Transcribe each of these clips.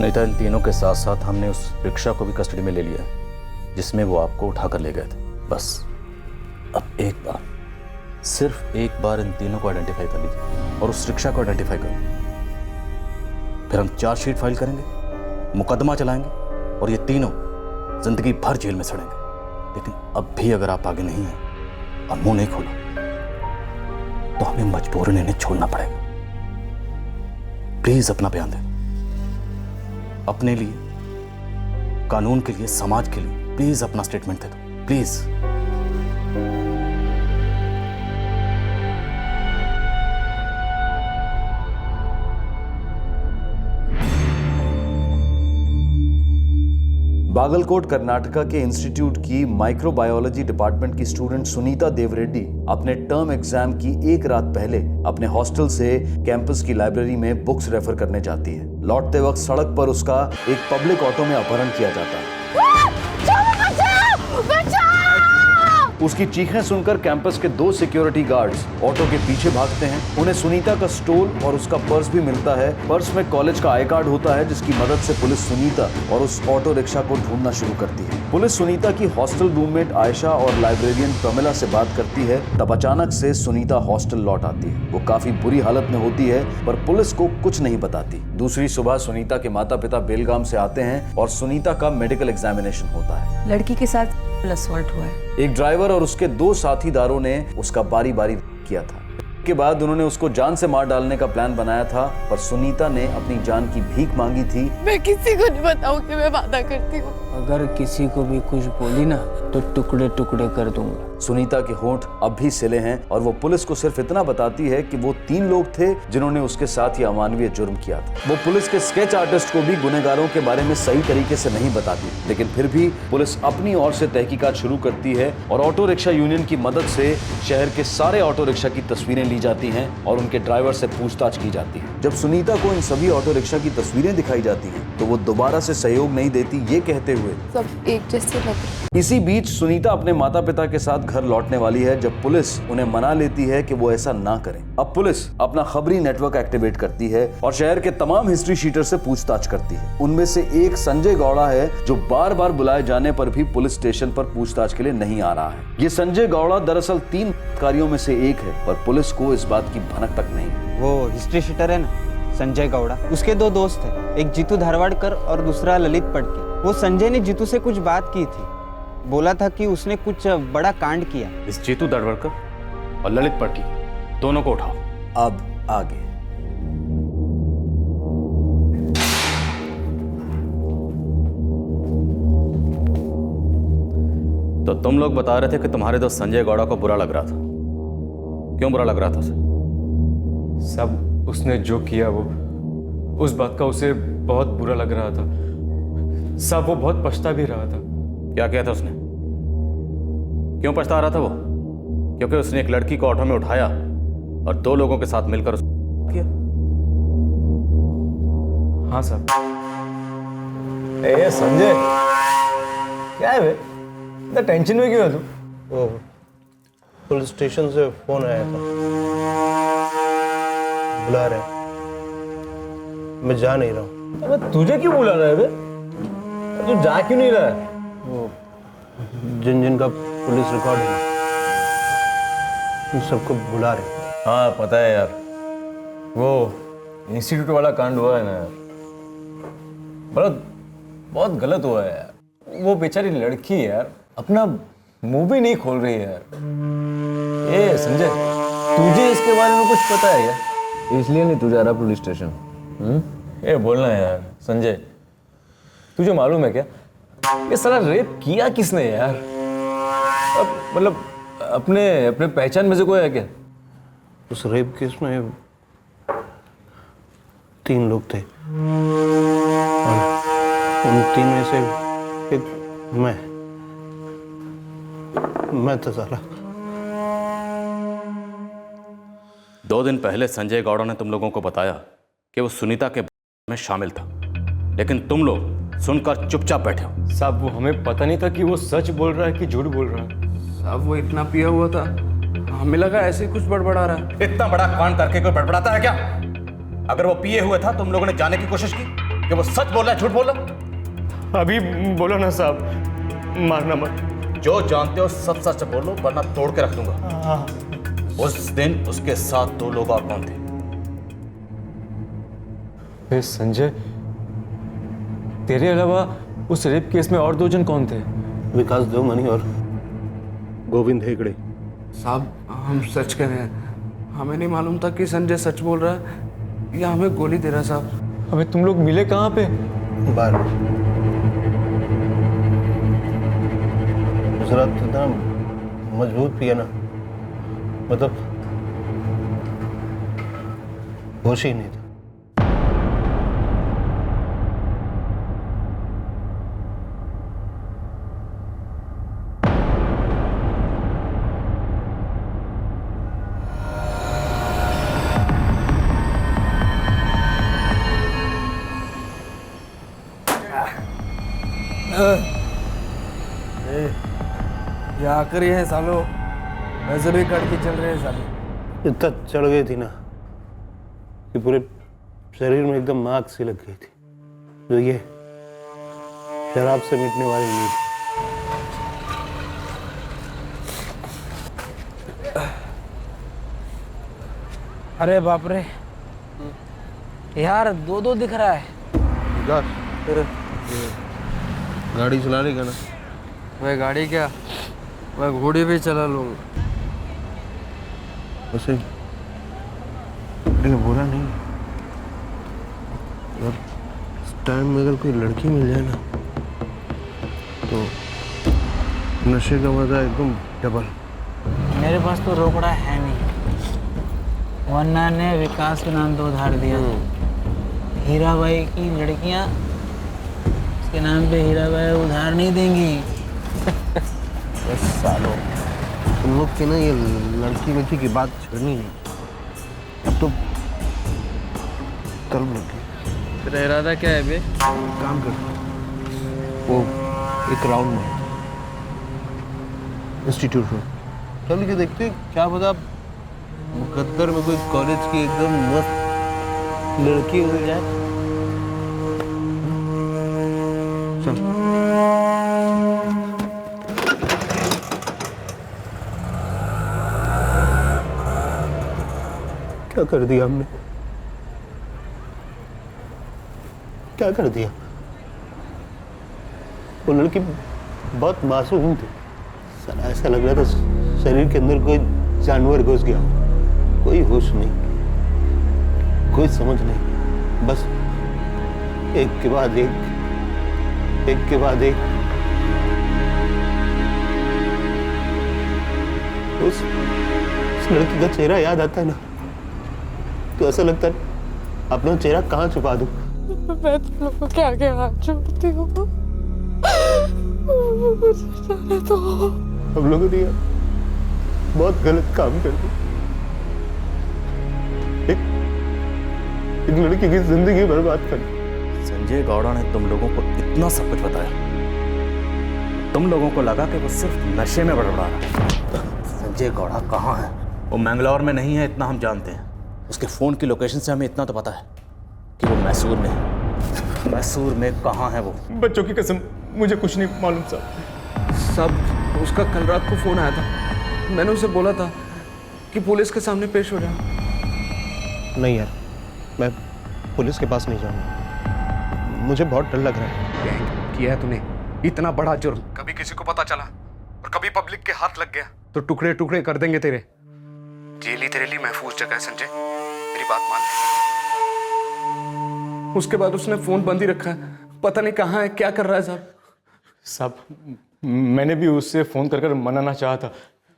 नहीं था, इन तीनों के साथ साथ हमने उस रिक्शा को भी कस्टडी में ले लिया है जिसमें वो आपको उठा कर ले गए थे। बस अब एक बार, सिर्फ एक बार इन तीनों को आइडेंटिफाई कर लीजिए और उस रिक्शा को आइडेंटिफाई कर, फिर हम चार्जशीट फाइल करेंगे, मुकदमा चलाएंगे और ये तीनों जिंदगी भर जेल में सड़ेंगे। लेकिन अब भी अगर आप आगे नहीं हैं और मुंह नहीं खोला तो हमें मजबूरन इन्हें छोड़ना पड़ेगा। प्लीज अपना बयान दें, अपने लिए, कानून के लिए, समाज के लिए प्लीज अपना स्टेटमेंट दे दो, प्लीज। बागलकोट कर्नाटका के इंस्टीट्यूट की माइक्रोबायोलॉजी डिपार्टमेंट की स्टूडेंट सुनीता देवरेड्डी अपने टर्म एग्जाम की एक रात पहले अपने हॉस्टल से कैंपस की लाइब्रेरी में बुक्स रेफर करने जाती है। लौटते वक्त सड़क पर उसका एक पब्लिक ऑटो में अपहरण किया जाता है। उसकी चीखें सुनकर कैंपस के 2 सिक्योरिटी गार्ड्स ऑटो के पीछे भागते हैं। उन्हें सुनीता का स्टोल और उसका पर्स भी मिलता है। पर्स में कॉलेज का आई कार्ड होता है जिसकी मदद से पुलिस सुनीता और उस ऑटो रिक्शा को ढूंढना शुरू करती है। पुलिस सुनीता की हॉस्टल रूममेट आयशा और लाइब्रेरियन प्रमिला से बात करती है। तब अचानक से सुनीता हॉस्टल लौट आती है। वो काफी बुरी हालत में होती है पर पुलिस को कुछ नहीं बताती। दूसरी सुबह सुनीता के माता पिता बेलगाम से आते हैं और सुनीता का मेडिकल एग्जामिनेशन होता है। लड़की के साथ असॉल्ट हुआ है। एक ड्राइवर और उसके 2 साथीदारों ने उसका बारी बारी किया था। के बाद उन्होंने उसको जान से मार डालने का प्लान बनाया था पर सुनीता ने अपनी जान की भीख मांगी थी। मैं किसी को नहीं बताऊं कि मैं वादा करती हूँ। अगर किसी को भी कुछ बोली ना तो टुकड़े टुकड़े कर दूंगा। सुनीता के होंठ अब भी सिले हैं और वो पुलिस को सिर्फ इतना बताती है कि वो 3 लोग थे जिन्होंने उसके साथ ये अमानवीय जुर्म किया था। वो पुलिस के स्केच आर्टिस्ट को भी गुनहगारों के बारे में सही तरीके से नहीं बताती, लेकिन फिर भी पुलिस अपनी ओर से तहकीकात शुरू करती है और ऑटो रिक्शा यूनियन की मदद से शहर के सारे ऑटो रिक्शा की तस्वीरें ली जाती हैं और उनके ड्राइवर से पूछताछ की जाती है। जब सुनीता को इन सभी ऑटो रिक्शा की तस्वीरें दिखाई जाती हैं तो वो दोबारा से सहयोग नहीं देती, ये कहते हुए सब एक जैसे लग रहे। इसी बीच सुनीता अपने माता पिता के साथ घर लौटने वाली है जब पुलिस उन्हें मना लेती है कि वो ऐसा ना करें। अब पुलिस अपना खबरी नेटवर्क एक्टिवेट करती है और शहर के तमाम हिस्ट्री शीटर से पूछताछ करती है। उनमें से एक संजय गौड़ा है जो बार बार बुलाए जाने पर भी पुलिस स्टेशन पर पूछताछ के लिए नहीं आ रहा है। ये संजय गौड़ा दरअसल 3 कार्यों में से एक है पर पुलिस को इस बात की भनक तक नहीं। वो हिस्ट्री शीटर है ना संजय गौड़ा, उसके 2 दोस्त थे, एक जीतू धारवाड़कर और दूसरा ललित पटके। वो संजय ने जीतू से कुछ बात की थी, बोला था कि उसने कुछ बड़ा कांड किया। इस जीतू दड़वड़कर और ललित पटकी दोनों को उठाओ। अब आगे तो तुम लोग बता रहे थे कि तुम्हारे दोस्त संजय गौड़ा को बुरा लग रहा था। क्यों बुरा लग रहा था उसे? सब उसने जो किया वो उस बात का उसे बहुत बुरा लग रहा था। सब वो बहुत पछता भी रहा था। क्या किया था उसने? क्यों पछता रहा था वो? क्योंकि उसने एक लड़की को ऑटो में उठाया और 2 लोगों के साथ मिलकर किया। हाँ साहब। ए संजय, क्या है बे? इतना टेंशन में क्यों है तू? वो पुलिस स्टेशन से फोन आया था, बुला रहे हैं। मैं जा नहीं रहा हूँ। अबे तुझे क्यों बुला रहा है बे? तू जा क्यों नहीं रहा है? वो जिन जिन का पुलिस रिकॉर्ड है उन सबको बुला रहे हैं। हाँ पता है यार, वो इंस्टीट्यूट वाला कांड हुआ है ना यार, बहुत गलत हुआ है यार। वो बेचारी लड़की यार अपना मुंह भी नहीं खोल रही है यार। ए संजय, तुझे इसके बारे में कुछ पता है क्या? इसलिए नहीं तू जा रहा पुलिस स्टेशन? ए बोलना यार संजय, तुझे मालूम है क्या ये साला रेप किया किसने यार? अब मतलब अपने पहचान में से कोई है क्या? उस रेप केस में 3 लोग थे और उन 3 में से एक मैं तो साला। 2 दिन पहले संजय गौड़ा ने तुम लोगों को बताया कि वो सुनीता के में शामिल था, लेकिन तुम लोग सुनकर चुपचाप बैठे हो। साहब वो हमें पता नहीं था कि वो सच बोल रहा है कि झूठ बोल रहा है। साहब वो इतना पिया हुआ था, हमें लगा ऐसे ही कुछ बड़बड़ा रहा है। इतना बड़ा कांड करके कोई बड़बड़ाता है क्या? अगर वो पिए हुए था तुम लोगों ने जाने की कोशिश की कि वो सच बोल रहा है झूठ बोल रहा? अभी बोलो ना साहब, मारना मत। जो जानते हो सब सच बोलो वरना तोड़ के रख दूंगा। उस दिन उसके साथ 2 लोग और कौन थे? संजय, तेरे अलावा उस रेप केस में और 2 जन कौन थे? विकास दोमनी और गोविंद हेगड़े। साहब हम सच कह रहे हैं, हमें नहीं मालूम था कि संजय सच बोल रहा है या हमें गोली दे रहा है साहब। अबे तुम लोग मिले कहाँ पे? बार उस रात इतना मजबूत पिया ना, मतलब होश ही नहीं था। ये आकर है सालो, वैसे भी कट के चल रहे हैं सालो। इतना चढ़ गई थी ना कि पूरे शरीर में एकदम आग सी लग गई थी, जो ये शराब से मिटने वाली नहीं थी। अरे बाप रे यार, 2-2 दिख रहा है। गाड़ी चला लेगा ना? मैं गाड़ी क्या, मैं घोड़ी भी चला लूँगा। वैसे बुरा नहीं, और इस टाइम में अगर कोई लड़की मिल जाए ना तो नशे का मजा एकदम डबल। मेरे पास तो रोकड़ा है नहीं, वरना ने विकास के नाम पे उधार दिया। हीरा भाई की लड़कियां उसके नाम पे हीरा भाई उधार नहीं देंगी। बस सालों, तुम लोग की ना ये लड़की की बात छेड़नी नहीं। अब तो कर्म लग गई। तेरा इरादा क्या है बे? काम कर, वो एक राउंड में इंस्टीट्यूट में चल के देखते हैं, क्या पता मुकद्दर में कोई कॉलेज की एकदम मस्त लड़की मिल जाए। चल। क्या कर दिया हमने, क्या कर दिया? वो लड़की बहुत मासूम थी, साला ऐसा लग रहा था शरीर के अंदर कोई जानवर घुस गया। कोई होश नहीं, कोई समझ नहीं, बस एक के बाद एक के बाद एक। उस लड़की का चेहरा याद आता है ना तो ऐसा लगता है अपना चेहरा कहाँ छुपा दूं। मैं तुम लोगों के आगे हाथ जोड़ती हूँ, मुझे जाने दो। हम लोगों ने यार बहुत गलत काम कर दिया, एक लड़की की जिंदगी बर्बाद कर दी। संजय गौड़ा ने तुम लोगों को इतना सब कुछ बताया, तुम लोगों को लगा कि वो सिर्फ नशे में बड़बड़ा रहा है। संजय गौड़ा कहाँ है? वो मैंगलोर में नहीं है, इतना हम जानते हैं। उसके फ़ोन की लोकेशन से हमें इतना तो पता है कि वो मैसूर में है। मैसूर में कहाँ है वो? बच्चों की कसम मुझे कुछ नहीं मालूम साहब। साहब उसका कल रात को फ़ोन आया था, मैंने उसे बोला था कि पुलिस के सामने पेश हो जाओ। नहीं यार, मैं पुलिस के पास नहीं जाऊंगा, मुझे बहुत डर लग रहा है। गैंग किया है तूने इतना बड़ा जुर्म, कभी किसी को पता चला और कभी पब्लिक के हाथ लग गया तो टुकड़े टुकड़े कर देंगे तेरे। जेल ही तेरे लिए महफूज जगह है संजय, मेरी बात मान ले। उसके बाद उसने फोन बंद ही रखा है, पता नहीं कहाँ है, क्या कर रहा है साहब। साहब मैंने भी उससे फ़ोन कर मनाना चाहा था,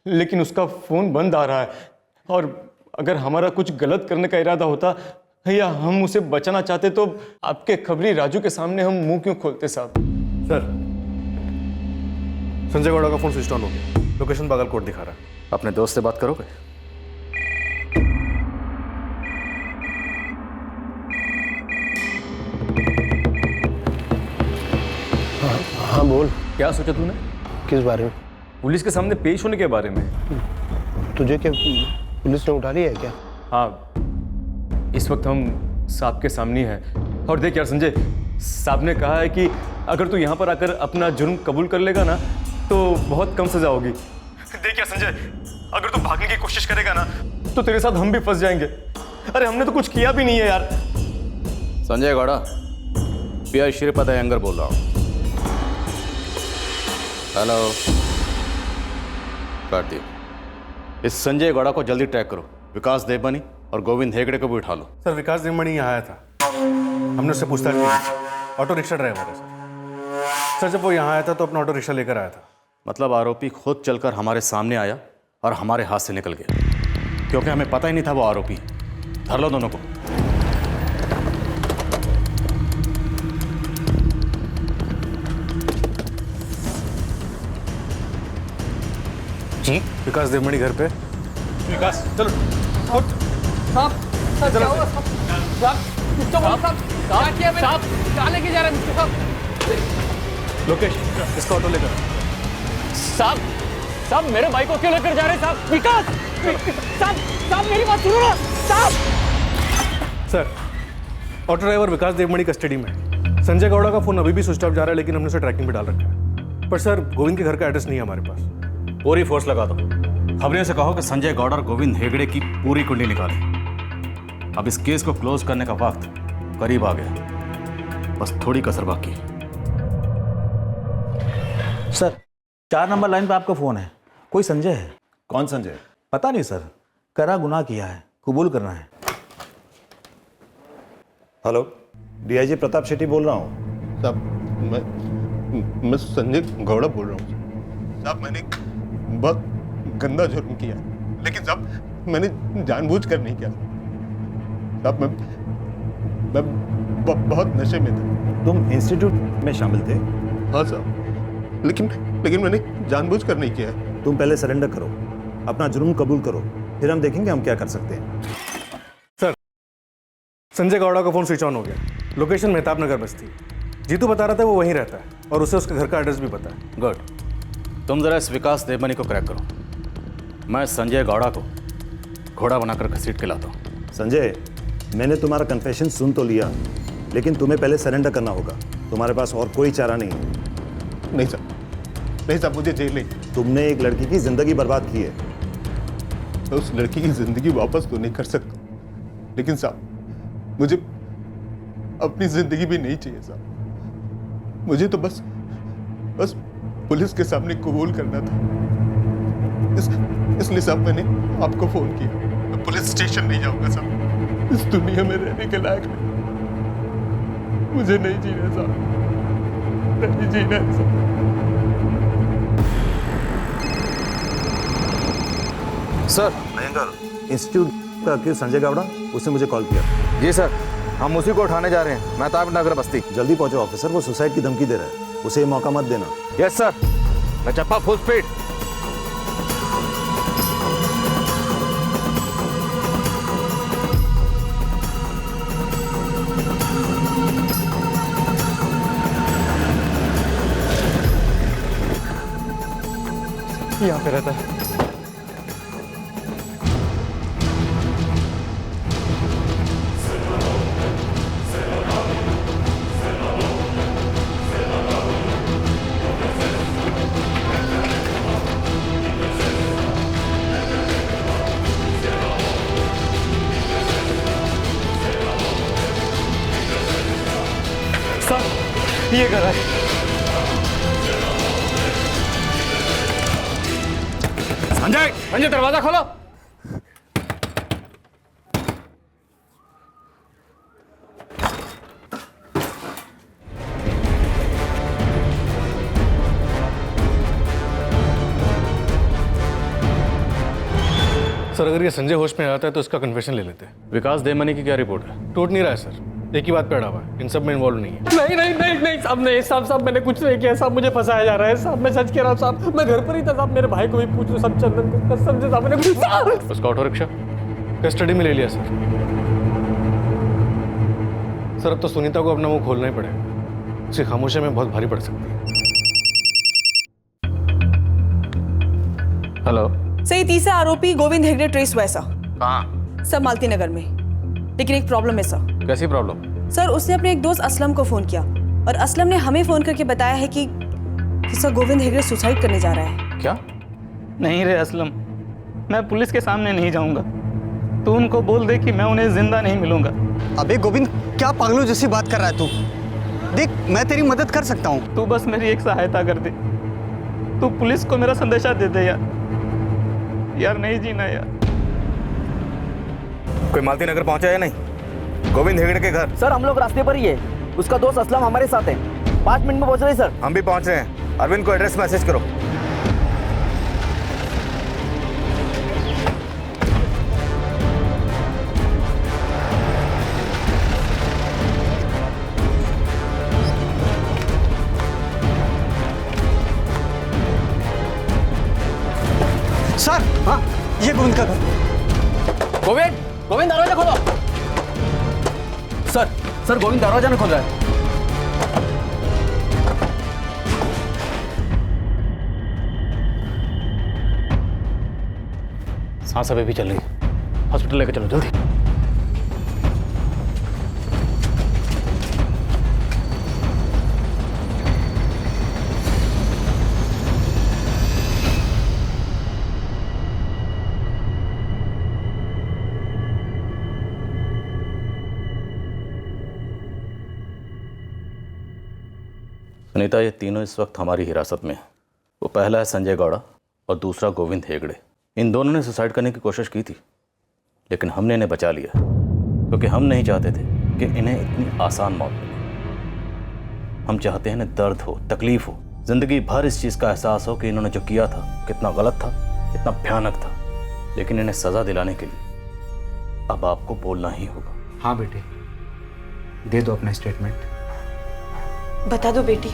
लेकिन उसका फ़ोन बंद आ रहा है। और अगर हमारा कुछ गलत करने का इरादा होता या हम उसे बचाना चाहते तो आपके खबरी राजू के सामने हम मुंह क्यों खोलते साहब? सर, संजय गौड़ा का फोन स्विच ऑन हो गया, लोकेशन बागलकोट दिखा रहा है। अपने दोस्त से बात करोगे? हाँ बोल। क्या सोचा तूने? किस बारे में? पुलिस के सामने पेश होने के बारे में। तुझे क्या पुलिस ने उठा लिया है क्या? हाँ, इस वक्त हम साहब के सामने हैं। और देख यार संजय, साहब ने कहा है कि अगर तू यहाँ पर आकर अपना जुर्म कबूल कर लेगा ना तो बहुत कम सजा होगी। देख यार संजय, अगर तू भागने की कोशिश करेगा ना तो तेरे साथ हम भी फंस जाएंगे। अरे हमने तो कुछ किया भी नहीं है यार। संजय गौड़ा, पीआई श्रीपद अयंगर बोल रहा हूँ। हेलो, काट दिया। इस संजय गौड़ा को जल्दी ट्रैक करो। विकास देवमणि और गोविंद हेगड़े को भी उठा लो। सर विकास देवमणि यहाँ आया था, हमने उससे पूछताछ की। ऑटो रिक्शा ड्राइवर है सर। जब वो यहाँ आया था तो अपना ऑटो रिक्शा लेकर आया था। मतलब आरोपी खुद चलकर हमारे सामने आया और हमारे हाथ से निकल गया, क्योंकि हमें पता ही नहीं था वो आरोपी है। धर लो दोनों को। जी विकास देवमणि घर पे। विकास चलो लोकेश, इसका ऑटो लेकर। साहब मेरे भाई को क्यों लेकर जा रहे हैं साहब? विकास साहब मेरी बात सुनो ना साहब। सर ऑटो ड्राइवर विकास देवमणि कस्टडी में है। संजय गौड़ा का फोन अभी भी स्विच ऑफ जा रहा है, लेकिन हमने उसे ट्रैकिंग पे डाल रखा है। पर सर गोविंद के घर का एड्रेस नहीं है हमारे पास। पूरी फोर्स लगा दो। खबरियों से कहो कि संजय गौड़ और गोविंद हेगड़े की पूरी कुंडली निकालें। अब इस केस को क्लोज करने का वक्त करीब आ गया, बस थोड़ी कसर बाकी है। सर 4 नंबर लाइन पे आपका फोन है। कोई संजय है? कौन संजय? पता नहीं सर, करा गुनाह किया है, कबूल करना है। हेलो, डीआईजी प्रताप शेट्टी बोल रहा हूँ। साहब मैं संजय गौड़ा बोल रहा हूँ। साहब मैंने बहुत गंदा जुर्म किया, लेकिन साहब मैंने जानबूझ कर नहीं किया। साहब मैं बहुत नशे में था। तुम इंस्टीट्यूट में शामिल थे? हाँ साहब, लेकिन मैंने जानबूझ कर नहीं किया है। तुम पहले सरेंडर करो, अपना जुर्म कबूल करो, फिर हम देखेंगे हम क्या कर सकते हैं। सर संजय गौड़ा का फोन स्विच ऑन हो गया। लोकेशन मेहताब नगर बस्ती। जीतू बता रहा था वो वहीं रहता है और उसे उसके घर का एड्रेस भी पता है। गुड। तुम जरा इस विकास देवमणि को क्रैक करो। मैं संजय गौड़ा को घोड़ा बनाकर घसीट के लाता हूँ। संजय, मैंने तुम्हारा कन्फेशन सुन तो लिया, लेकिन तुम्हें पहले सरेंडर करना होगा। तुम्हारे पास और कोई चारा नहीं है। नहीं साहब, मुझे जेल नहीं। तुमने एक लड़की की जिंदगी बर्बाद की है। मैं उस लड़की की जिंदगी वापस तो नहीं कर सकता, लेकिन साहब मुझे अपनी जिंदगी भी नहीं चाहिए साहब। मुझे तो बस पुलिस के सामने कबूल करना था। इसलिए साहब मैंने आपको फोन किया। मैं पुलिस स्टेशन नहीं जाऊंगा साहब। इस दुनिया में रहने के लायक नहीं। मुझे नहीं जीना साहब, नहीं जीना साहब। सर, अयंगर, इंस्टीट्यूट का अक्यूज संजय गौड़ा, उसने मुझे कॉल किया। जी सर, हम उसी को उठाने जा रहे हैं, मेहताब नगर बस्ती। जल्दी पहुंचो ऑफिसर, वो सुसाइड की धमकी दे रहा है। उसे ये मौका मत देना। Yes sir. मैं चप्पा फुल स्पीड। यहाँ पे रहता है। ये कर रहा है। संजय दरवाजा खोलो। सर अगर ये संजय होश में आता है तो इसका कन्फेशन ले लेते हैं। विकास देवमणि की क्या रिपोर्ट है? टूट नहीं रहा है सर, एक ही बात पे अड़ा हुआ है, इन सब में इन्वॉल्व नहीं है। नहीं साहब, नहीं साहब मैंने कुछ नहीं किया साहब, मुझे फंसाया जा रहा है साहब। मैं सच कह रहा हूँ साहब, मैं घर पर ही था साहब। मेरे भाई को भी पूछ लो सब, चंदन को कसम से साहब मैंने कुछ। उसका ऑटो रिक्शा कस्टडी में ले लिया सर। सर अब तो सुनीता को अपना मुंह खोलना ही पड़ेगा, उसकी खामोशी में बहुत भारी पड़ सकती है। हेलो सही, तीसरा आरोपी गोविंद हेगड़े ट्रेस हुआ है सर। कहाँ? सब मालती नगर में, लेकिन एक प्रॉब्लम है सर। कैसी प्रॉब्लम? सर उसने अपने एक दोस्त असलम को फोन किया और असलम ने हमें फोन करके बताया है कि सर गोविंद हेगड़े सुसाइड करने जा रहा है। क्या? नहीं रे असलम, मैं पुलिस के सामने नहीं जाऊंगा। तू उनको बोल दे कि मैं उन्हें जिंदा नहीं मिलूंगा। अबे गोविंद, क्या पागलों जैसी बात कर रहा है तू? देख, मैं तेरी मदद कर सकता हूँ। तू बस मेरी एक सहायता कर दे। तू पुलिस को मेरा संदेशा दे दे यार। यार नहीं जीना यार। कोई मालती नगर पहुंचा या नहीं? गोविंद हेगड़े के घर। सर हम लोग रास्ते पर ही है। उसका दोस्त असलम हमारे साथ है। 5 मिनट में पहुंच रहे सर। हम भी पहुंच रहे हैं। अरविंद को एड्रेस मैसेज करो। सर, हाँ, ये गोविंद का घर। गोविंद, गोविंद दरवाजा खोलो। सर गोविंद दरवाजा नहीं खोल रहा है। सांस अभी भी चल रही है। हॉस्पिटल लेकर चलो जल्दी। सुनीता, ये तीनों इस वक्त हमारी हिरासत में है। वो पहला है संजय गौड़ा और दूसरा गोविंद हेगड़े। इन दोनों ने सुसाइड करने की कोशिश की थी, लेकिन हमने इन्हें बचा लिया क्योंकि हम नहीं चाहते थे कि इन्हें इतनी आसान मौत मिले। हम चाहते हैं इन्हें दर्द हो, तकलीफ हो, जिंदगी भर इस चीज़ का एहसास हो कि इन्होंने जो किया था कितना गलत था, कितना भयानक था। लेकिन इन्हें सज़ा दिलाने के लिए अब आपको बोलना ही होगा। हाँ बेटे, दे दो अपना स्टेटमेंट। बता दो बेटी,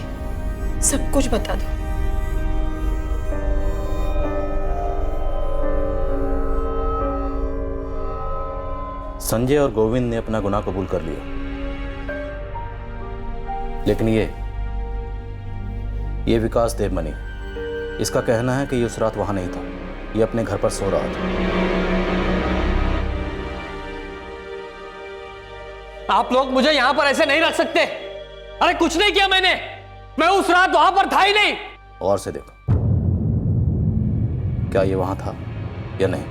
सब कुछ बता दो। संजय और गोविंद ने अपना गुनाह कबूल कर लिया, लेकिन ये विकास देवमणि, इसका कहना है कि ये उस रात वहां नहीं था। ये अपने घर पर सो रहा था। आप लोग मुझे यहाँ पर ऐसे नहीं रख सकते। अरे कुछ नहीं किया मैंने। मैं उस रात वहां पर था ही नहीं। और से देखो, क्या ये वहां था या नहीं?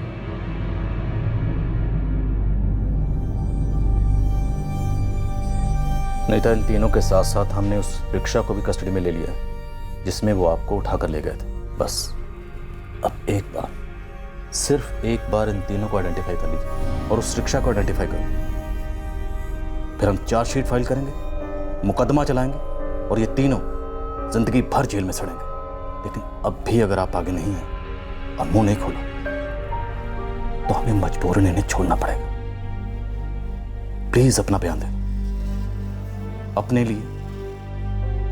नहीं तो इन तीनों के साथ साथ हमने उस रिक्शा को भी कस्टडी में ले लिया है जिसमें वो आपको उठाकर ले गए थे। बस अब एक बार, सिर्फ एक बार इन तीनों को आइडेंटिफाई कर लीजिए और उस रिक्शा को आइडेंटिफाई करें। फिर हम चार्जशीट फाइल करेंगे, मुकदमा चलाएंगे और ये तीनों जिंदगी भर जेल में सड़ेंगे। लेकिन अब भी अगर आप आगे नहीं हैं और मुंह नहीं खोला तो हमें मजबूरन इन्हें छोड़ना पड़ेगा। प्लीज अपना बयान दें, अपने लिए,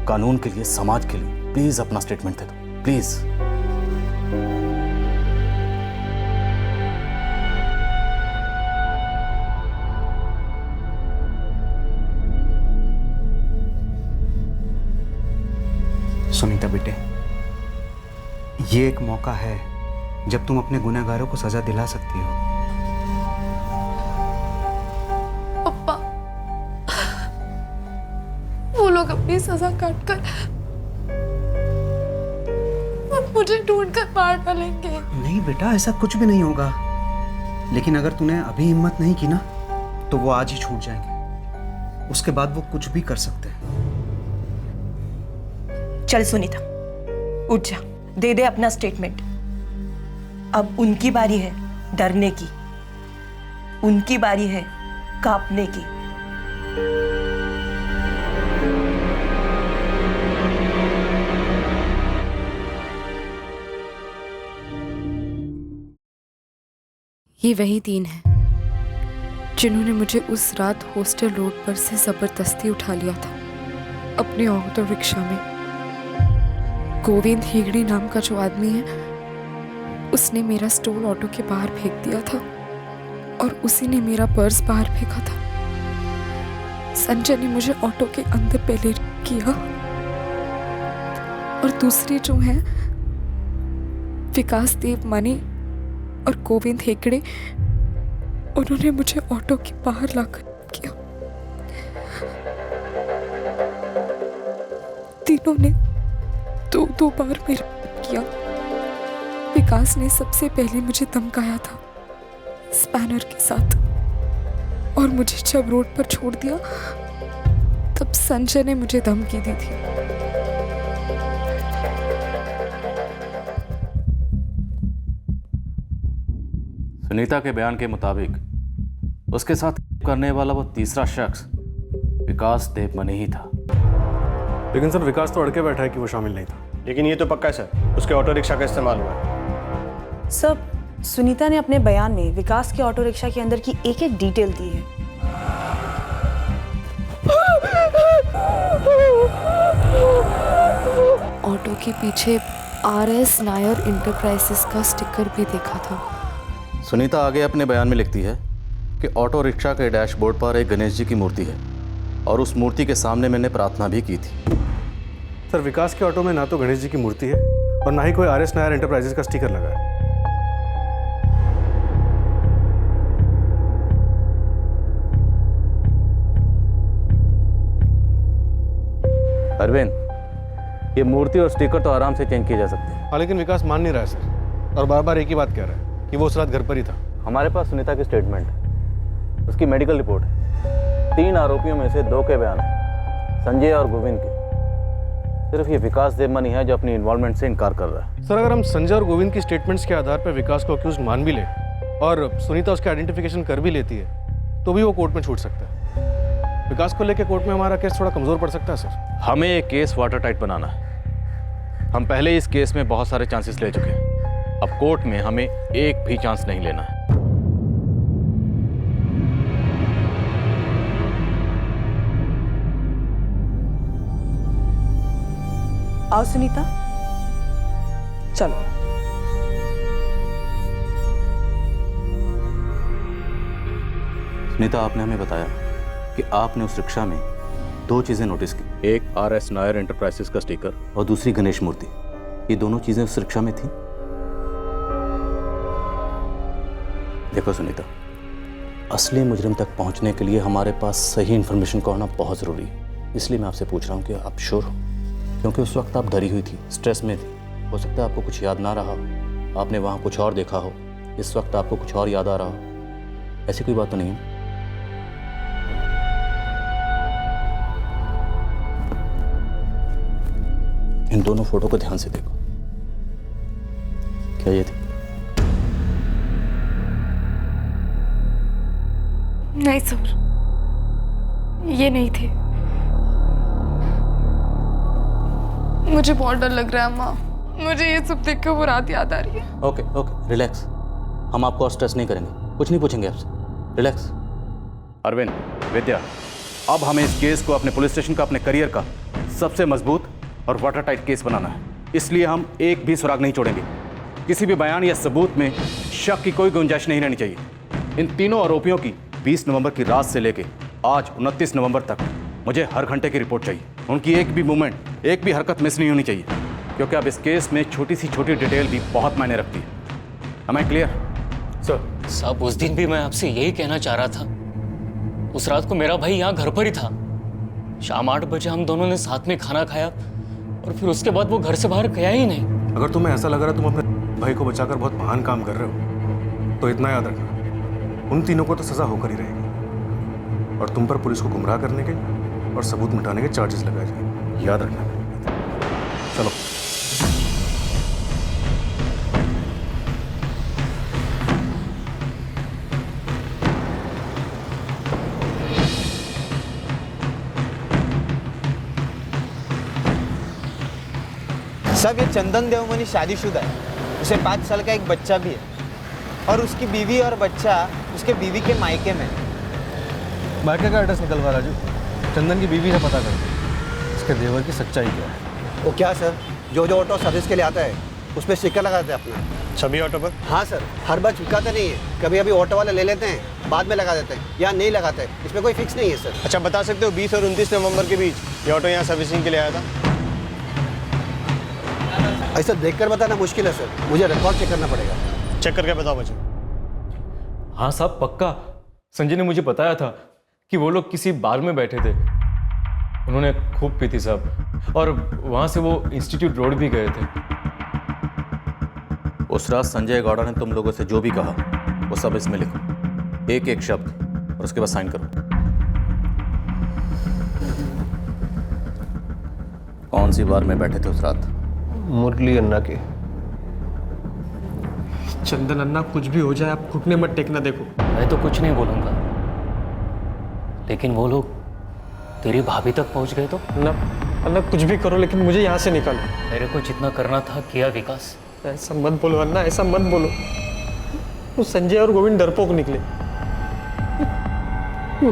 कानून के लिए, समाज के लिए। प्लीज अपना स्टेटमेंट दे दो, प्लीज। सुनीता बेटे, ये एक मौका है जब तुम अपने गुनहगारों को सजा दिला सकती हो। पप्पा, वो लोग अपनी सजा काट कर मुझे ढूंढ कर मार डालेंगे। नहीं बेटा, ऐसा कुछ भी नहीं होगा। लेकिन अगर तूने अभी हिम्मत नहीं की ना तो वो आज ही छूट जाएंगे। उसके बाद वो कुछ भी कर सकते हैं। चल सुनीता, उठ जा, दे दे अपना स्टेटमेंट। अब उनकी बारी है डरने की, उनकी बारी है कांपने की। ये वही तीन हैं जिन्होंने मुझे उस रात हॉस्टल रोड पर से जबरदस्ती उठा लिया था अपने ऑटो रिक्शा में। गोविंद हेगड़े नाम का जो आदमी है, उसने मेरा स्टोल ऑटो के बाहर फेंक दिया था और उसी ने मेरा पर्स बाहर फेंका था। संजय ने मुझे ऑटो के अंदर पहले किया और दूसरे जो हैं विकास देवमणि और गोविंद हेगड़े, उन्होंने मुझे ऑटो के बाहर लाकर किया। तीनों ने दो बार मेरा किया। विकास ने सबसे पहले मुझे धमकाया था स्पैनर के साथ, और मुझे जब रोड पर छोड़ दिया तब संजय ने मुझे धमकी दी थी। सुनीता के बयान के मुताबिक उसके साथ करने वाला वो तीसरा शख्स विकास देवमनी ही था। लेकिन सर विकास तो अड़के बैठा है कि वो शामिल नहीं था। लेकिन ये तो पक्का है सर, उसके ऑटो रिक्शा का इस्तेमाल हुआ है। सर, सुनीता ने अपने बयान में विकास के ऑटो रिक्शा के अंदर की एक एक डिटेल दी है। ऑटो के पीछे RS नायर इंटरप्राइजेस का स्टिकर भी देखा था। सुनीता आगे अपने बयान में लिखती है कि ऑटो रिक्शा के डैशबोर्ड पर एक गणेश जी की मूर्ति है और उस मूर्ति के सामने मैंने प्रार्थना भी की थी। सर विकास के ऑटो में ना तो गणेश जी की मूर्ति है और ना ही कोई RS नायर एंटरप्राइजेस का स्टिकर लगा है। अरविंद, ये मूर्ति और स्टिकर तो आराम से चेंज किए जा सकते हैं। हाँ, लेकिन विकास मान नहीं रहा है सर, और बार बार एक ही बात कह रहा है कि वो उस रात घर पर ही था। हमारे पास सुनीता की स्टेटमेंट है, उसकी मेडिकल रिपोर्ट है, 3 आरोपियों में से 2 के बयान है, संजय और गोविंद के। सिर्फ ये विकास देवमनी है जो अपनी इन्वॉल्वमेंट से इनकार कर रहा है। सर अगर हम संजय और गोविंद की स्टेटमेंट्स के आधार पर विकास को अक्यूज मान भी ले और सुनीता उसका आइडेंटिफिकेशन कर भी लेती है तो भी वो कोर्ट में छूट सकता है। विकास को लेकर कोर्ट में हमारा केस थोड़ा कमजोर पड़ सकता है सर। हमें ये केस वाटर टाइट बनाना है। हम पहले इस केस में बहुत सारे चांसेस ले चुके हैं, अब कोर्ट में हमें एक भी चांस नहीं लेना है। आओ सुनीता, चलो। सुनीता, आपने हमें बताया कि आपने उस रिक्शा में 2 चीजें नोटिस की, एक RS नायर एंटरप्राइजेस का स्टिकर और दूसरी गणेश मूर्ति। ये दोनों चीजें उस रिक्शा में थी। देखो सुनीता, असली मुजरिम तक पहुंचने के लिए हमारे पास सही इंफॉर्मेशन का होना बहुत जरूरी है। इसलिए मैं आपसे पूछ रहा हूं कि आप श्योर हो? क्योंकि उस वक्त आप डरी हुई थी, स्ट्रेस में थी, हो सकता है आपको कुछ याद ना रहा हो, आपने वहां कुछ और देखा हो, इस वक्त आपको कुछ और याद आ रहा हो। ऐसी कोई बात तो नहीं है? इन दोनों फोटो को ध्यान से देखो। क्या ये थी? नहीं सर, ये नहीं थे। मुझे बहुत डर लग रहा है अम्मा, मुझे ये सब देख कर वो रात याद आ रही है। Okay, relax. हम आपको और स्ट्रेस नहीं करेंगे, कुछ नहीं पूछेंगे आपसे, रिलैक्स। अरविंद, विद्या, अब हमें इस केस को अपने पुलिस स्टेशन का, अपने करियर का सबसे मजबूत और वाटर टाइट केस बनाना है। इसलिए हम एक भी सुराग नहीं छोड़ेंगे। किसी भी बयान या सबूत में शक की कोई गुंजाइश नहीं रहनी चाहिए। इन तीनों आरोपियों की 20 नवंबर की रात से लेकर आज 29 नवंबर तक मुझे हर घंटे की रिपोर्ट चाहिए। उनकी एक भी मूवमेंट, एक भी हरकत मिस नहीं होनी चाहिए, क्योंकि अब इस केस में छोटी सी छोटी डिटेल भी बहुत मायने रखती है। Am I clear? सर साहब, उस दिन भी मैं आपसे यही कहना चाह रहा था। उस रात को मेरा भाई यहाँ घर पर ही था। शाम 8 बजे हम दोनों ने साथ में खाना खाया और फिर उसके बाद वो घर से बाहर गया ही नहीं। अगर तुम्हें ऐसा लग रहा है तुम अपने भाई को बचाकर बहुत महान काम कर रहे हो तो इतना याद रखना, उन तीनों को तो सजा होकर ही रहेगी और तुम पर पुलिस को गुमराह करने के और सबूत मिटाने के चार्जेस लगाए जाएंगे। याद रखना। चलो। साहब, ये चंदन देवमनी शादीशुदा है, उसे 5 साल का एक बच्चा भी है और उसकी बीवी और बच्चा उसके बीवी के मायके में। मायके का एड्रेस निकलवा राजू, चंदन की बीवी से पता कर, इसके देवर की सच्चाई क्या है। वो क्या सर, जो जो ऑटो सर्विस के लिए आता है उस पर स्टिकर लगाते हैं अपना। सभी ऑटो पर? हाँ सर, हर बार चिपकाते नहीं है, कभी अभी ऑटो वाले ले लेते हैं, बाद में लगा देते हैं या नहीं लगाते, इसमें कोई फिक्स नहीं है सर। अच्छा, बता सकते हो 20 और 29 नवंबर के बीच ये ऑटो यहाँ सर्विसिंग के लिए आया था? ऐसा देखकर बताना मुश्किल है सर, मुझे रिकॉर्ड चेक करना पड़ेगा। चेक करके बताओ बच्चों। हाँ साहब, पक्का। संजय ने मुझे बताया था कि वो लोग किसी बार में बैठे थे उन्होंने खूब पी थी साहब, और वहाँ से वो इंस्टीट्यूट रोड भी गए थे। उस रात संजय गौड़ा ने तुम लोगों से जो भी कहा वो सब इसमें लिखो, एक एक शब्द, और उसके बाद साइन करो। कौन सी बार में बैठे थे उस रात? मुरली अन्ना के। चंदन अन्ना, कुछ भी हो जाए आप घुटने मत टेकना। देखो मैं तो कुछ नहीं बोलूंगा, लेकिन वो लोग तेरी भाभी तक पहुंच गए तो? अन्ना कुछ भी करो, लेकिन मुझे यहाँ से निकालो। मेरे को जितना करना था किया विकास। ऐसा मत बोलो अन्ना, ऐसा मत बोलो। वो संजय और गोविंद डरपोक निकले।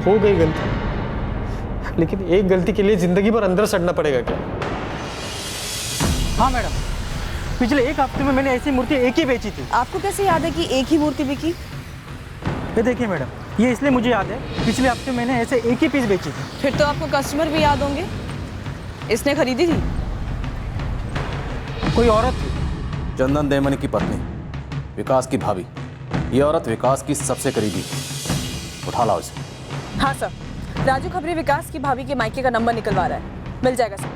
हो गई गलती, लेकिन एक गलती के लिए जिंदगी भर अंदर सड़ना पड़ेगा क्या? हाँ मैडम, पिछले एक हफ्ते में मैंने ऐसी मूर्ति एक ही बेची थी। आपको कैसे याद है कि एक ही मूर्ति बिकी? ये देखिए मैडम, ये इसलिए मुझे याद है, पिछले हफ्ते मैंने ऐसे एक ही पीस बेची थी। फिर तो आपको कस्टमर भी याद होंगे। इसने खरीदी थी? कोई औरत थी। चंदन देवमणि की पत्नी, विकास की भाभी। ये औरत विकास की सबसे करीबी। उठा लाओ इसे। हाँ सर, राजू खबरी विकास की भाभी के मायके का नंबर निकलवा रहा है, मिल जाएगा सर।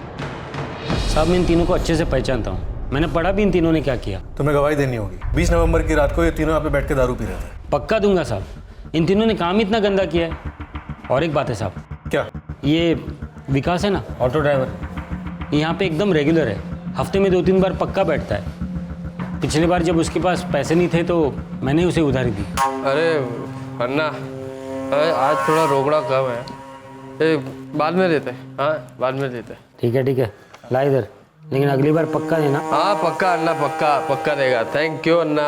साहब मैं इन तीनों को अच्छे से पहचानता हूँ, मैंने पढ़ा भी इन तीनों ने क्या किया। तुम्हें गवाही देनी होगी। 20 नवंबर की रात को ये तीनों यहाँ पे बैठ के दारू पी रहे थे। पक्का दूंगा साहब, इन तीनों ने काम इतना गंदा किया है। और एक बात है साहब। क्या? ये विकास है ना, ऑटो ड्राइवर, ये यहाँ पे एकदम रेगुलर है, हफ्ते में 2-3 बार पक्का बैठता है। पिछली बार जब उसके पास पैसे नहीं थे तो मैंने उसे उधारी दी। अरे अन्ना, आज थोड़ा रोकड़ा कम है, बाद में देते। हाँ बाद में देते। ठीक है, ला इधर, लेकिन अगली बार पक्का देना। हाँ पक्का अन्ना, पक्का देगा। थैंक यू अन्ना।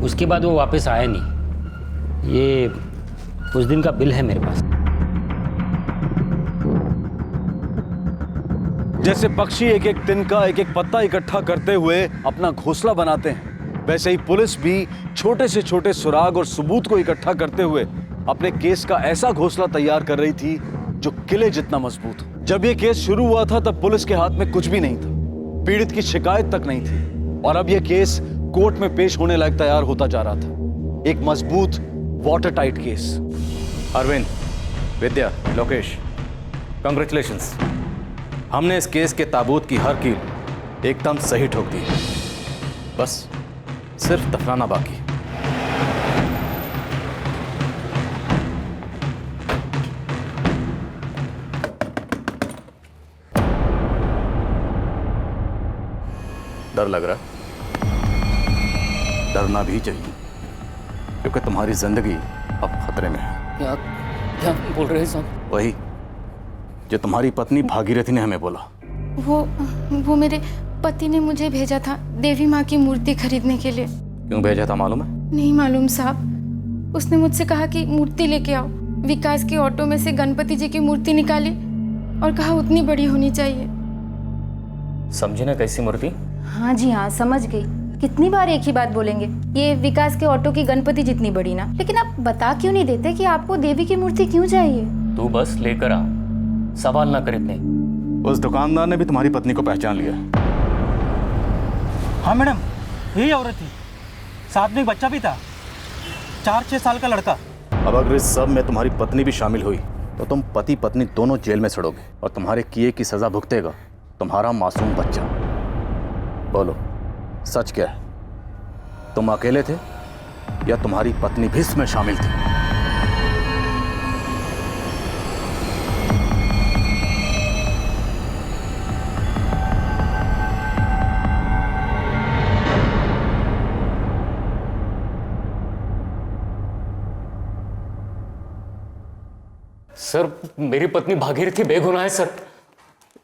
उसके बाद वो वापस आया नहीं। ये उस दिन का बिल है मेरे पास। जैसे पक्षी एक एक तिनका, एक एक पत्ता इकट्ठा करते हुए अपना घोंसला बनाते हैं, वैसे ही पुलिस भी छोटे से छोटे सुराग और सबूत को इकट्ठा करते हुए अपने केस का ऐसा घोंसला तैयार कर रही थी जो किले जितना मजबूत हो। जब ये केस शुरू हुआ था तब पुलिस के हाथ में कुछ भी नहीं था, पीड़ित की शिकायत तक नहीं थी, और अब यह केस कोर्ट में पेश होने लायक तैयार होता जा रहा था। एक मजबूत वाटर टाइट केस। अरविंद, विद्या, लोकेश, कांग्रेचुलेशंस। हमने इस केस के ताबूत की हर कील एकदम सही ठोक दी। बस सिर्फ दफनाना बाकी। डर लग रहा? डरना भी चाहिए, क्योंकि तुम्हारी जिंदगी अब खतरे में है। क्या बोल रहे हैं साहब? वही जो तुम्हारी पत्नी भागीरथी ने हमें बोला। वो मेरे पति ने मुझे भेजा था देवी माँ की मूर्ति खरीदने के लिए। क्यों भेजा था मालूम है? नहीं मालूम साहब, उसने मुझसे कहा कि मूर्ति लेके आओ। विकास के ऑटो में से गणपति जी की मूर्ति निकाली और कहा उतनी बड़ी होनी चाहिए। समझी ना कैसी मूर्ति? हाँ जी हाँ, समझ गई। कितनी बार एक ही बात बोलेंगे, ये विकास के ऑटो की गणपति जितनी बड़ी ना। लेकिन आप बता क्यों नहीं देते कि आपको देवी की मूर्ति क्यों चाहिए? तू बस लेकर आ, सवाल ना कर इतने। उस दुकानदार ने भी तुम्हारी पत्नी को पहचान लिया। हाँ मैडम, यही औरत थी, साथ में एक बच्चा भी था, 4-6 साल का लड़का। अब अगर इस सब में तुम्हारी पत्नी भी शामिल हुई तो तुम पति पत्नी दोनों जेल में सड़ोगे, और तुम्हारे किए की सजा भुगतेगा तुम्हारा मासूम बच्चा। बोलो सच क्या है? तुम अकेले थे या तुम्हारी पत्नी भी इसमें शामिल थी? सर मेरी पत्नी भागीरथी बेगुनाह है सर,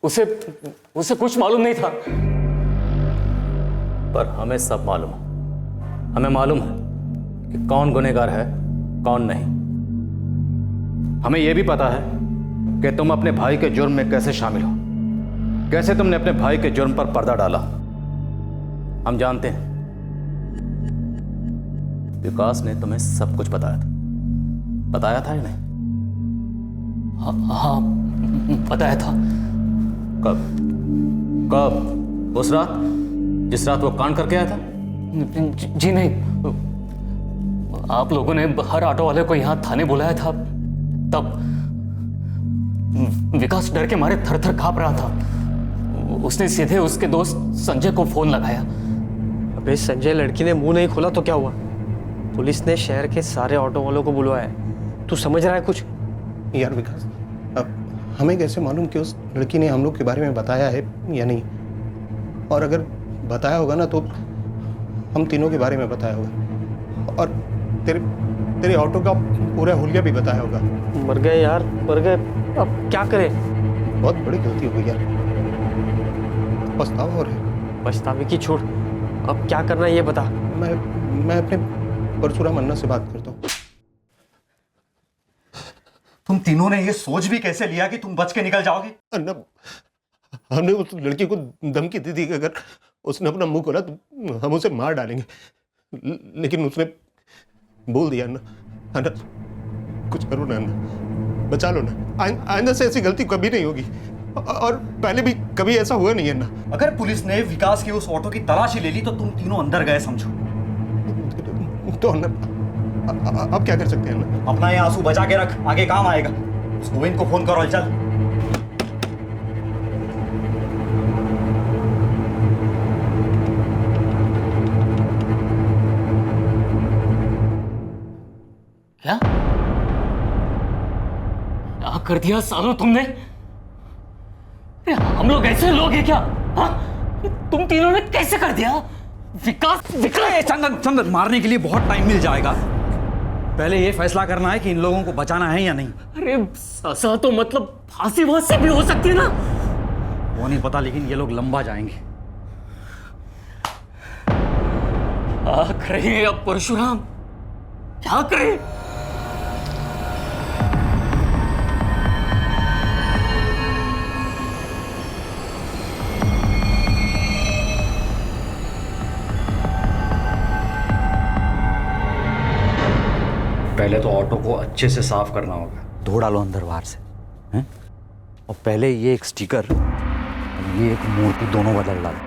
उसे कुछ मालूम नहीं था। पर हमें सब मालूम है। हमें मालूम है कि कौन गुनहगार है कौन नहीं। हमें यह भी पता है कि तुम अपने भाई के जुर्म में कैसे शामिल हो, कैसे तुमने अपने भाई के जुर्म पर पर्दा डाला। हम जानते हैं विकास ने तुम्हें सब कुछ बताया था या नहीं? हाँ बताया था। कब? उस रात जिस रात वो कांड करके आया था? जी नहीं, आप लोगों ने हर ऑटो वाले को यहाँ थाने बुलाया था, तब विकास डर के मारे थर थर कांप रहा था। उसने सीधे उसके दोस्त संजय को फोन लगाया। अबे संजय, लड़की ने मुंह नहीं खोला तो क्या हुआ? पुलिस ने शहर के सारे ऑटो वालों को बुलवाया है। तू समझ रहा है कुछ? यार विकास, अब हमें कैसे मालूम कि उस लड़की ने हम लोग के बारे में बताया है या नहीं? और अगर बताया होगा ना तो हम तीनों के बारे में बताया होगा, और तेरे ऑटो का पूरा हुलिया भी बताया होगा। मर गए यार, मर गए। अब क्या करें? बहुत बड़ी गलती हो गई यार, पछतावा हो रहा है। पछतावे की छोड़, अब क्या करना है ये बता। मैं अपने परशुराम अन्ना से बात करता हूँ। तुम तीनों ने ये सोच भी कैसे लिया कि तुम बच के निकल जाओगे? अन्ना, हमने उस लड़की को धमकी दी थी कि अगर उसने अपना मुंह खोला तो हम उसे मार डालेंगे, लेकिन उसने बोल दिया अन्ना, कुछ करो ना अन्ना, बचा लो ना। आइंदा से ऐसी गलती कभी नहीं होगी, और पहले भी कभी ऐसा हुआ नहीं है अन्ना। अगर पुलिस ने विकास के उस ऑटो की तलाशी ले ली तो तुम तीनों अंदर गए समझो। तो अन्ना अब क्या कर सकते हैं अन्ना? अपना ये आंसू बचा के रख, आगे काम आएगा। उस गोविंद को फोन करो, चल। क्या कर दिया सालों तुमने? हम लोग ऐसे लोग हैं क्या? हाँ? तुम तीनों ने कैसे कर दिया? विकास चंदन, मारने के लिए बहुत टाइम मिल जाएगा। पहले ये फैसला करना है कि इन लोगों को बचाना है या नहीं। अरे सजा तो मतलब फांसी वांसी भी हो सकती है ना? वो नहीं पता, लेकिन ये लोग लंबा जाएंगे। क्या करें अब परशुराम, क्या करें? पहले तो ऑटो को अच्छे से साफ करना होगा, धो डालो अंदर बाहर से, हैं? और पहले ये एक स्टिकर और ये एक मूर्ति दोनों बदल डालो,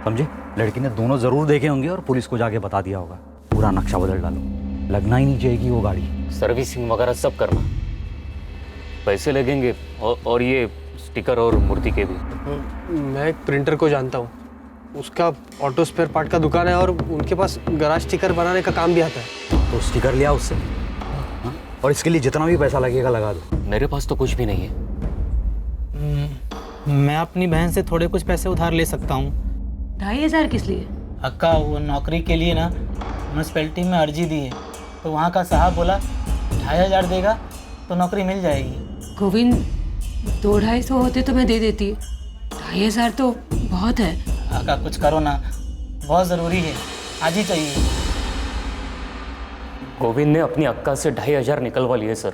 समझे? लड़की ने दोनों जरूर देखे होंगे और पुलिस को जाके बता दिया होगा। पूरा नक्शा बदल डालो, लगना ही नहीं चाहिए वो गाड़ी। सर्विसिंग वगैरह सब करना, पैसे लगेंगे, और ये स्टिकर और मूर्ति के भी। मैं एक प्रिंटर को जानता हूँ, उसका ऑटो स्पेयर पार्ट का दुकान है और उनके पास गराज स्टिकर बनाने का काम भी आता है। तो स्टिकर लिया उससे, और इसके लिए जितना भी पैसा लगेगा लगा दो। मेरे पास तो कुछ भी नहीं है। मैं अपनी बहन से थोड़े कुछ पैसे उधार ले सकता हूँ। 2,500 किस लिए? अक्का, वो नौकरी के लिए ना म्यूनसिपैलिटी में अर्जी दी है, तो वहाँ का साहब बोला 2,500 देगा तो नौकरी मिल जाएगी। गोविंद, 200-250 होते तो मैं दे देती, 2,500 तो बहुत है। अक्का कुछ करो ना, बहुत ज़रूरी है, आज ही चाहिए। गोविंद ने अपनी अक्का से 2,500 निकलवा लिए सर।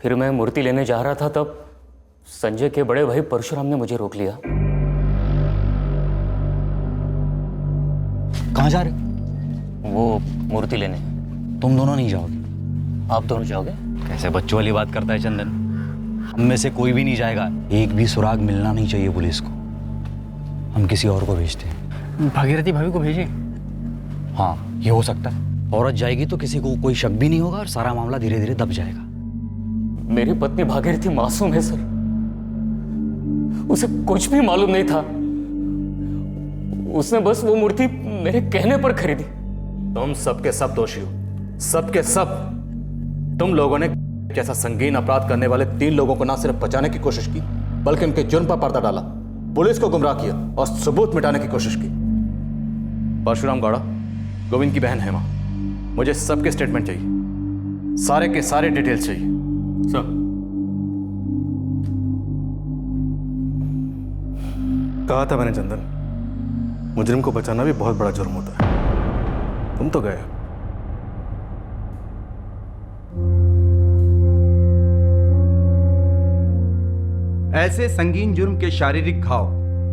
फिर मैं मूर्ति लेने जा रहा था, तब संजय के बड़े भाई परशुराम ने मुझे रोक लिया। कहाँ जा रहे? वो मूर्ति लेने। तुम दोनों नहीं जाओगे? आप दोनों जाओगे? कैसे बच्चों वाली बात करता है चंदन? हम में से कोई भी नहीं जाएगा। एक भी सुराग मिलना नहीं चाहिए पुलिस को। हम किसी और को भेजते हैं। भागीरथी भाभी को भेजें? हाँ, ये हो सकता है। औरत जाएगी तो किसी को कोई शक भी नहीं होगा और सारा मामला धीरे धीरे दब जाएगा। मेरी पत्नी भागीरथी मासूम है सर, उसे कुछ भी मालूम नहीं था। उसने बस वो मूर्ति मेरे कहने पर खरीदी। तुम सबके सब दोषी हो, सबके सब। तुम लोगों ने जैसा संगीन अपराध करने वाले 3 लोगों को ना सिर्फ बचाने की कोशिश की, बल्कि उनके जुर्म पर पर्दा डाला, पुलिस को गुमराह किया और सबूत मिटाने की कोशिश की। परशुराम गौड़ा, गोविंद की बहन हेमा, मुझे सबके स्टेटमेंट चाहिए, सारे के सारे डिटेल्स चाहिए। सर, कहा था मैंने चंदन, मुजरिम को बचाना भी बहुत बड़ा जुर्म होता है। तुम तो गए। ऐसे संगीन जुर्म के शारीरिक घाव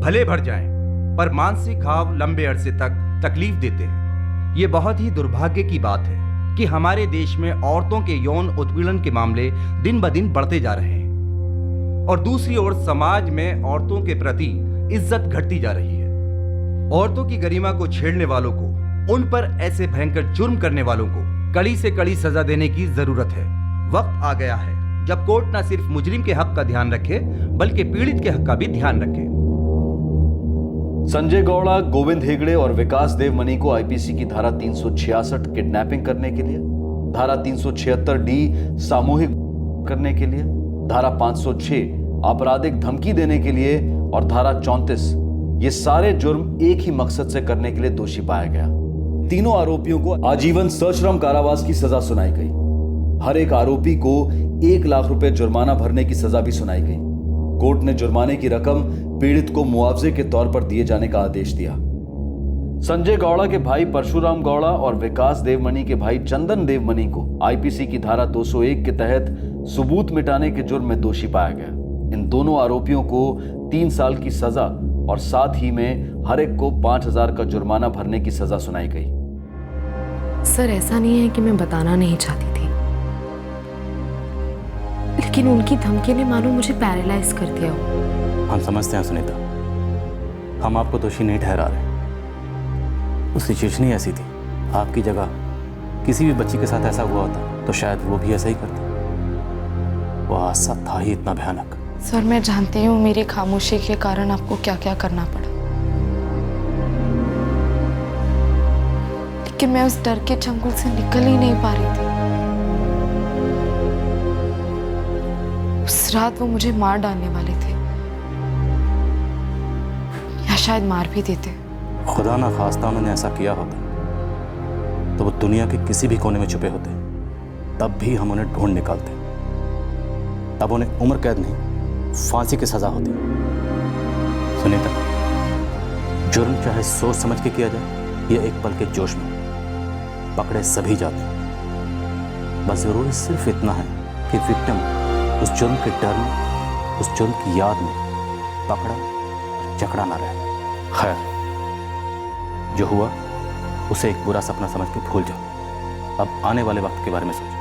भले भर जाएं, पर मानसिक घाव लंबे अरसे तक तकलीफ देते हैं। ये बहुत ही दुर्भाग्य की बात है कि हमारे देश में औरतों के यौन उत्पीड़न के मामले दिन ब दिन बढ़ते जा रहे हैं, और दूसरी ओर समाज में औरतों के प्रति इज्जत घटती जा रही है। औरतों की गरिमा को छेड़ने वालों को, उन पर ऐसे भयंकर जुर्म करने वालों को कड़ी से कड़ी सजा देने की जरूरत है। वक्त आ गया है जब कोर्ट न सिर्फ मुजरिम के हक का ध्यान रखे बल्कि पीड़ित के हक का भी ध्यान रखे। संजय गौड़ा, गोविंद हेगड़े और विकास देवमनी को आईपीसी की धारा 366 किडनैपिंग करने के लिए, धारा 376 डी सामूहिक करने के लिए, धारा 506 आपराधिक धमकी देने के लिए और धारा 34 ये सारे जुर्म एक ही मकसद से करने के लिए दोषी पाया गया। तीनों आरोपियों को आजीवन सश्रम कारावास की सजा सुनाई गई। हर एक आरोपी को 1 लाख रुपए जुर्माना भरने की सजा भी सुनाई गई। कोर्ट ने जुर्माने की रकम पीड़ित को मुआवजे के तौर पर दिए जाने का आदेश दिया। संजय गौड़ा के भाई परशुराम गौड़ा और विकास देवमनी के भाई चंदन देवमनी को आईपीसी की धारा 201 के तहत सबूत मिटाने के जुर्म में दोषी पाया गया। इन दोनों आरोपियों को 3 साल की सजा और साथ ही में हर एक को 5,000 का जुर्माना भरने की सजा सुनाई गई। सर, ऐसा नहीं है कि मैं बताना नहीं चाहती थी, लेकिन उनकी धमकी ने मानो मुझे पैरालाइज कर दिया हो। हम समझते हैं सुनीता, हम आपको दोषी नहीं ठहरा रहे। उस सिचुएशन ही ऐसी थी। आपकी जगह किसी भी बच्ची के साथ ऐसा हुआ होता तो शायद वो भी ऐसा ही करती। वो हादसा था ही इतना भयानक। सर, मैं जानती हूँ मेरी खामोशी के कारण आपको क्या क्या करना पड़ा, लेकिन मैं उस डर के चंगुल से निकल ही नहीं पा रही थी। उस रात वो मुझे मार डालने वाले थे, या शायद मार भी देते। खुदा ना खास्ता उन्होंने ऐसा किया होता तो वो दुनिया के किसी भी कोने में छुपे होते, तब भी हम उन्हें ढूंढ निकालते। तब उन्हें उम्र कैद नहीं, फांसी की सजा होती। सुनीता, जुर्म चाहे सोच समझ के किया जाए या एक पल के जोश में, पकड़े सभी जाते हैं। बस जरूरी सिर्फ इतना है कि विक्टिम उस जुर्म के डर में, उस जुर्म की याद में पकड़ा और जकड़ा ना रहे। खैर, जो हुआ उसे एक बुरा सपना समझ के भूल जाओ। अब आने वाले वक्त के बारे में सोचो।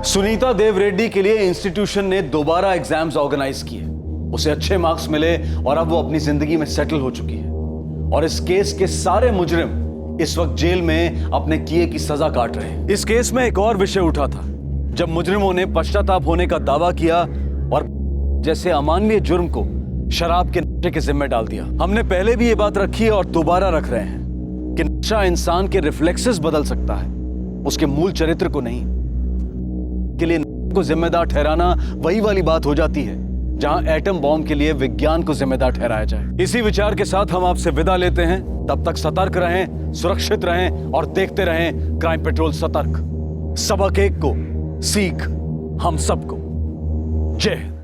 सुनीता देव रेड्डी के लिए इंस्टीट्यूशन ने दोबारा एग्जाम्स ऑर्गेनाइज किए। उसे अच्छे मार्क्स मिले और अब वो अपनी जिंदगी में सेटल हो चुकी है। और इस केस के सारे मुजरिम इस वक्त जेल में अपने किए की सजा काट रहे हैं। इस केस में एक और विषय उठा था, जब मुजरिमों ने पश्चाताप होने का दावा किया और जैसे अमानवीय जुर्म को शराब के नशे के जिम्मे डाल दिया। हमने पहले भी ये बात रखी है और दोबारा रख रहे हैं कि नशा इंसान के रिफ्लेक्सेस बदल सकता है, उसके मूल चरित्र को नहीं। के लिए को जिम्मेदार ठहराना वही वाली बात हो जाती है जहां एटम बॉम्ब के लिए विज्ञान को जिम्मेदार ठहराया जाए। इसी विचार के साथ हम आपसे विदा लेते हैं। तब तक सतर्क रहें, सुरक्षित रहें और देखते रहें क्राइम पेट्रोल सतर्क। सबक एक को, सीख हम सबको। जय हिंद।